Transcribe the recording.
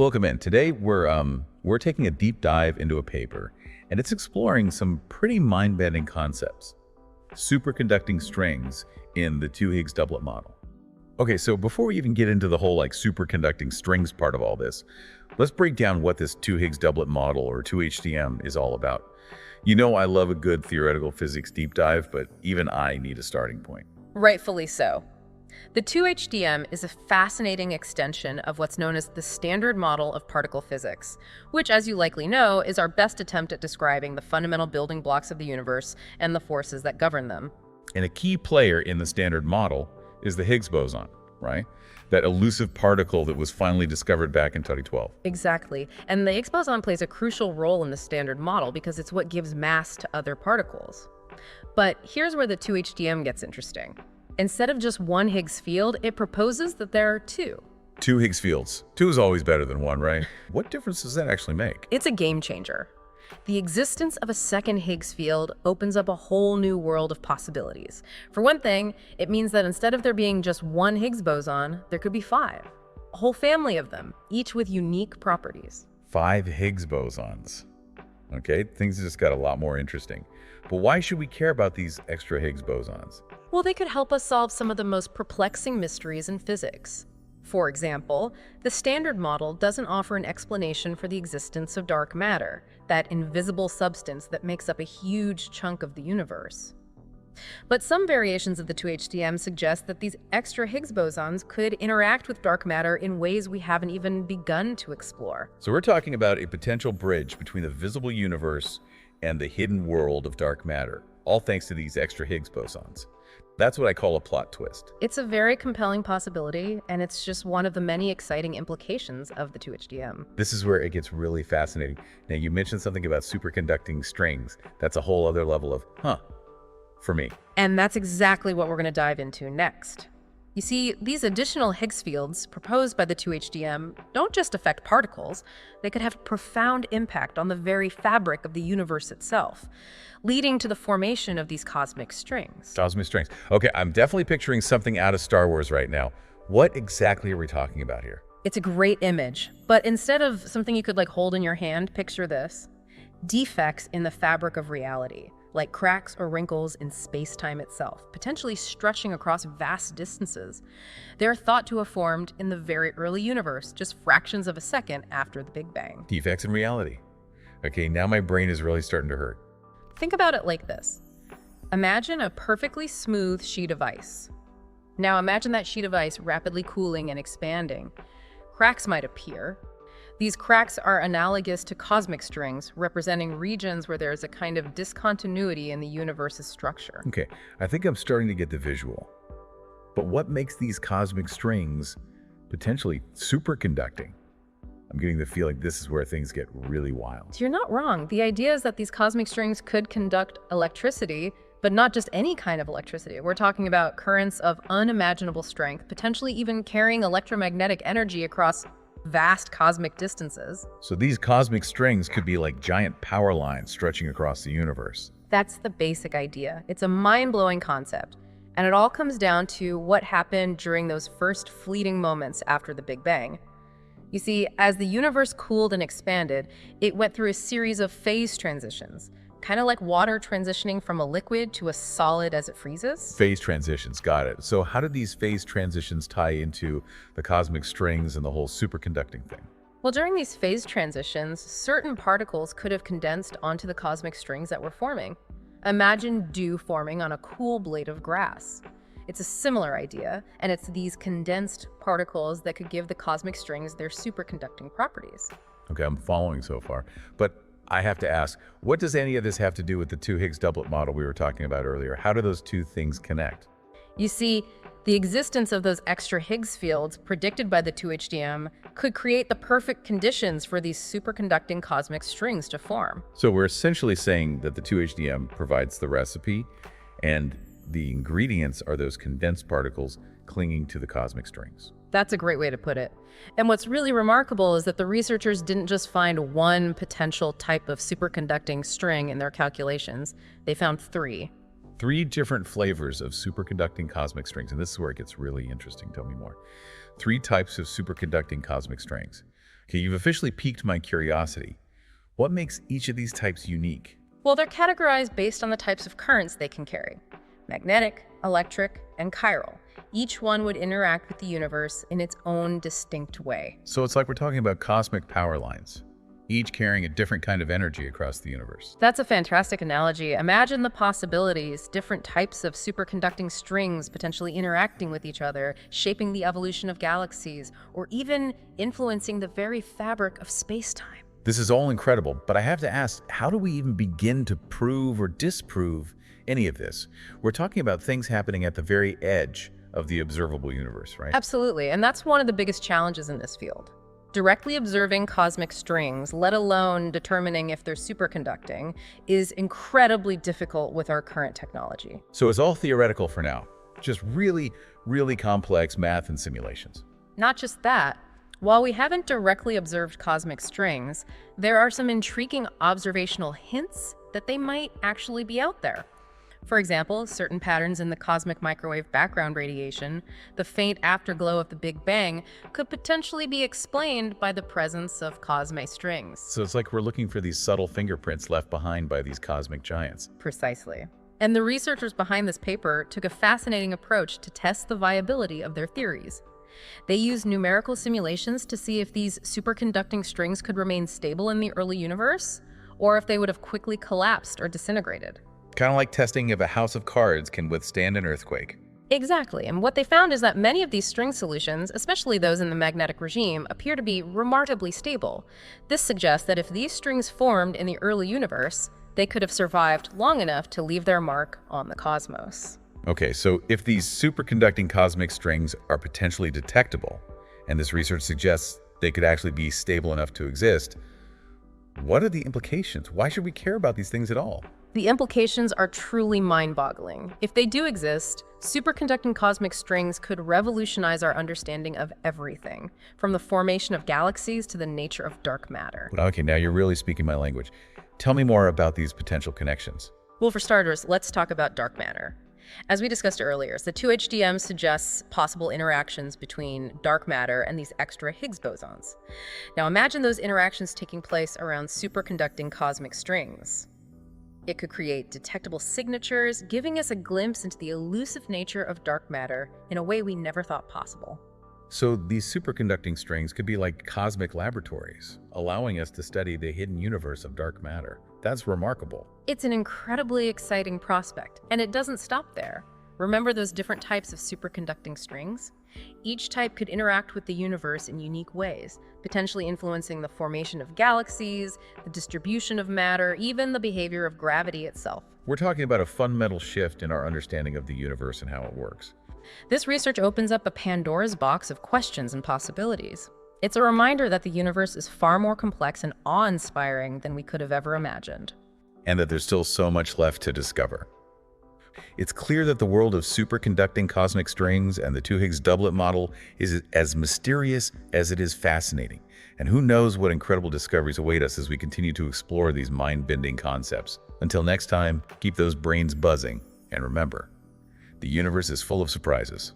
Welcome in. Today we're taking a deep dive into a paper, and it's exploring some pretty mind-bending concepts. Superconducting strings in the Two-Higgs Doublet Model. Okay, so before we even get into the whole superconducting strings part of all this, let's break down what this Two-Higgs Doublet Model, or 2HDM, is all about. You know I love a good theoretical physics deep dive, but even I need a starting point. Rightfully so. The 2HDM is a fascinating extension of what's known as the standard model of particle physics, which, as you likely know, is our best attempt at describing the fundamental building blocks of the universe and the forces that govern them. And a key player in the standard model is the Higgs boson, right? That elusive particle that was finally discovered back in 2012. Exactly. And the Higgs boson plays a crucial role in the standard model because it's what gives mass to other particles. But here's where the 2HDM gets interesting. Instead of just one Higgs field, it proposes that there are two. Two Higgs fields. Two is always better than one, right? What difference does that actually make? It's a game changer. The existence of a second Higgs field opens up a whole new world of possibilities. For one thing, it means that instead of there being just one Higgs boson, there could be five. A whole family of them, each with unique properties. 5 Higgs bosons. Okay, things just got a lot more interesting. But why should we care about these extra Higgs bosons? Well, they could help us solve some of the most perplexing mysteries in physics. For example, the standard model doesn't offer an explanation for the existence of dark matter, that invisible substance that makes up a huge chunk of the universe. But some variations of the 2HDM suggest that these extra Higgs bosons could interact with dark matter in ways we haven't even begun to explore. So we're talking about a potential bridge between the visible universe and the hidden world of dark matter, all thanks to these extra Higgs bosons. That's what I call a plot twist. It's a very compelling possibility, and it's just one of the many exciting implications of the 2HDM. This is where it gets really fascinating. Now, you mentioned something about superconducting strings. That's a whole other level of, for me. And that's exactly what we're going to dive into next. You see, these additional Higgs fields proposed by the 2HDM don't just affect particles, they could have profound impact on the very fabric of the universe itself, leading to the formation of these cosmic strings. Cosmic strings. Okay, I'm definitely picturing something out of Star Wars right now. What exactly are we talking about here? It's a great image, but instead of something you could hold in your hand, picture this: defects in the fabric of reality, like cracks or wrinkles in space-time itself, potentially stretching across vast distances. They're thought to have formed in the very early universe, just fractions of a second after the Big Bang. Defects in reality. Okay, now my brain is really starting to hurt. Think about it like this. Imagine a perfectly smooth sheet of ice. Now imagine that sheet of ice rapidly cooling and expanding. Cracks might appear. These cracks are analogous to cosmic strings, representing regions where there is a kind of discontinuity in the universe's structure. Okay, I think I'm starting to get the visual. But what makes these cosmic strings potentially superconducting? I'm getting the feeling this is where things get really wild. You're not wrong. The idea is that these cosmic strings could conduct electricity, but not just any kind of electricity. We're talking about currents of unimaginable strength, potentially even carrying electromagnetic energy across vast cosmic distances. So these cosmic strings could be like giant power lines stretching across the universe. That's the basic idea. It's a mind-blowing concept, and it all comes down to what happened during those first fleeting moments after the Big Bang. You see, as the universe cooled and expanded, it went through a series of phase transitions, kind of like water transitioning from a liquid to a solid as it freezes. Phase transitions, got it. So how did these phase transitions tie into the cosmic strings and the whole superconducting thing? Well, during these phase transitions, certain particles could have condensed onto the cosmic strings that were forming. Imagine dew forming on a cool blade of grass. It's a similar idea, and it's these condensed particles that could give the cosmic strings their superconducting properties. Okay, I'm following so far. But I have to ask, what does any of this have to do with the Two-Higgs Doublet Model we were talking about earlier? How do those two things connect? You see, the existence of those extra Higgs fields predicted by the 2HDM could create the perfect conditions for these superconducting cosmic strings to form. So we're essentially saying that the 2HDM provides the recipe, and the ingredients are those condensed particles clinging to the cosmic strings. That's a great way to put it. And what's really remarkable is that the researchers didn't just find one potential type of superconducting string in their calculations. They found three. 3 different flavors of superconducting cosmic strings, and this is where it gets really interesting. Tell me more. 3 types of superconducting cosmic strings. Okay, you've officially piqued my curiosity. What makes each of these types unique? Well, they're categorized based on the types of currents they can carry: magnetic, electric, and chiral. Each one would interact with the universe in its own distinct way. So it's like we're talking about cosmic power lines, each carrying a different kind of energy across the universe. That's a fantastic analogy. Imagine the possibilities, different types of superconducting strings potentially interacting with each other, shaping the evolution of galaxies, or even influencing the very fabric of space-time. This is all incredible, but I have to ask, how do we even begin to prove or disprove any of this? We're talking about things happening at the very edge of the observable universe, right? Absolutely, and that's one of the biggest challenges in this field. Directly observing cosmic strings, let alone determining if they're superconducting, is incredibly difficult with our current technology. So it's all theoretical for now, just really, really complex math and simulations. Not just that, while we haven't directly observed cosmic strings, there are some intriguing observational hints that they might actually be out there. For example, certain patterns in the cosmic microwave background radiation, the faint afterglow of the Big Bang, could potentially be explained by the presence of cosmic strings. So it's like we're looking for these subtle fingerprints left behind by these cosmic giants. Precisely. And the researchers behind this paper took a fascinating approach to test the viability of their theories. They used numerical simulations to see if these superconducting strings could remain stable in the early universe, or if they would have quickly collapsed or disintegrated. Kind of like testing if a house of cards can withstand an earthquake. Exactly, and what they found is that many of these string solutions, especially those in the magnetic regime, appear to be remarkably stable. This suggests that if these strings formed in the early universe, they could have survived long enough to leave their mark on the cosmos. Okay, so if these superconducting cosmic strings are potentially detectable, and this research suggests they could actually be stable enough to exist, what are the implications? Why should we care about these things at all? The implications are truly mind-boggling. If they do exist, superconducting cosmic strings could revolutionize our understanding of everything, from the formation of galaxies to the nature of dark matter. Okay, now you're really speaking my language. Tell me more about these potential connections. Well, for starters, let's talk about dark matter. As we discussed earlier, the 2HDM suggests possible interactions between dark matter and these extra Higgs bosons. Now imagine those interactions taking place around superconducting cosmic strings. It could create detectable signatures, giving us a glimpse into the elusive nature of dark matter in a way we never thought possible. So these superconducting strings could be like cosmic laboratories, allowing us to study the hidden universe of dark matter. That's remarkable. It's an incredibly exciting prospect, and it doesn't stop there. Remember those different types of superconducting strings? Each type could interact with the universe in unique ways, potentially influencing the formation of galaxies, the distribution of matter, even the behavior of gravity itself. We're talking about a fundamental shift in our understanding of the universe and how it works. This research opens up a Pandora's box of questions and possibilities. It's a reminder that the universe is far more complex and awe-inspiring than we could have ever imagined. And that there's still so much left to discover. It's clear that the world of superconducting cosmic strings and the Two-Higgs Doublet Model is as mysterious as it is fascinating. And who knows what incredible discoveries await us as we continue to explore these mind-bending concepts. Until next time, keep those brains buzzing. And remember, the universe is full of surprises.